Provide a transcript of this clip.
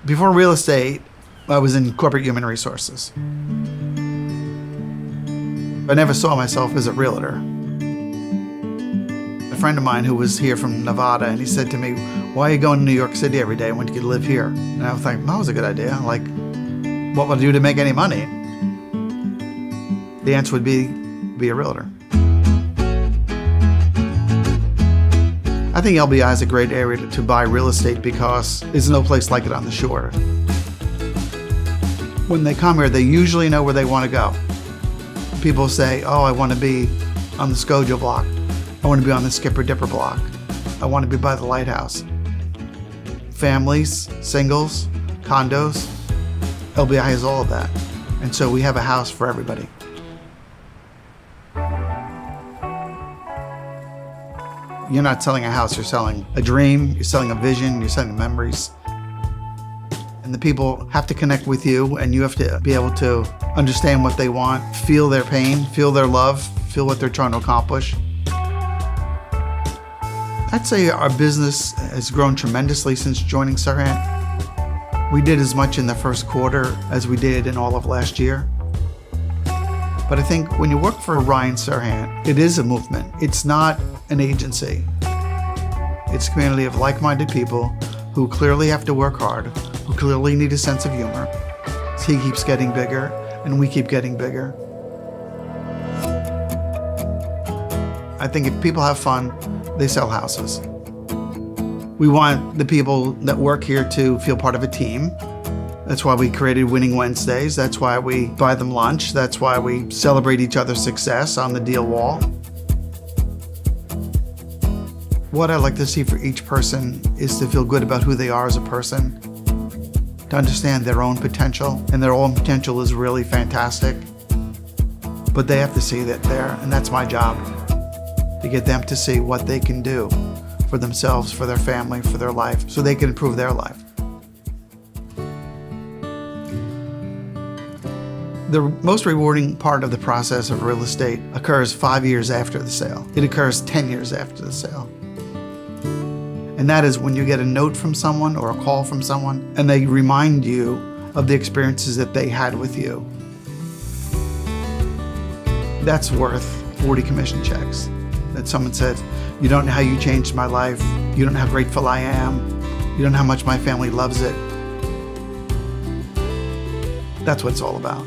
Before real estate, I was in corporate human resources. I never saw myself as a realtor. A friend of mine who was here from Nevada, and he said to me, "Why are you going to New York City every day when you could live here?" And I was like, that was a good idea. Like, what would I do to make any money? The answer would be a realtor. I think LBI is a great area to buy real estate because there's no place like it on the shore. When they come here, they usually know where they want to go. People say, "Oh, I want to be on the Scotia block. I want to be on the Skipper Dipper block. I want to be by the lighthouse." Families, singles, condos, LBI has all of that. And so we have a house for everybody. You're not selling a house, you're selling a dream, you're selling a vision, you're selling memories. And the people have to connect with you, and you have to be able to understand what they want, feel their pain, feel their love, feel what they're trying to accomplish. I'd say our business has grown tremendously since joining SERHANT. We did as much in the first quarter as we did in all of last year. But I think when you work for Ryan SERHANT, it is a movement. It's not an agency. It's a community of like-minded people who clearly have to work hard, who clearly need a sense of humor. He keeps getting bigger, and we keep getting bigger. I think if people have fun, they sell houses. We want the people that work here to feel part of a team. That's why we created Winning Wednesdays. That's why we buy them lunch. That's why we celebrate each other's success on the deal wall. What I like to see for each person is to feel good about who they are as a person, to understand their own potential, and their own potential is really fantastic. But they have to see that there, and that's my job, to get them to see what they can do for themselves, for their family, for their life, so they can improve their life. The most rewarding part of the process of real estate occurs 5 years after the sale. It occurs 10 years after the sale. And that is when you get a note from someone or a call from someone, and they remind you of the experiences that they had with you. That's worth 40 commission checks. That someone said, "You don't know how you changed my life. You don't know how grateful I am. You don't know how much my family loves it." That's what it's all about.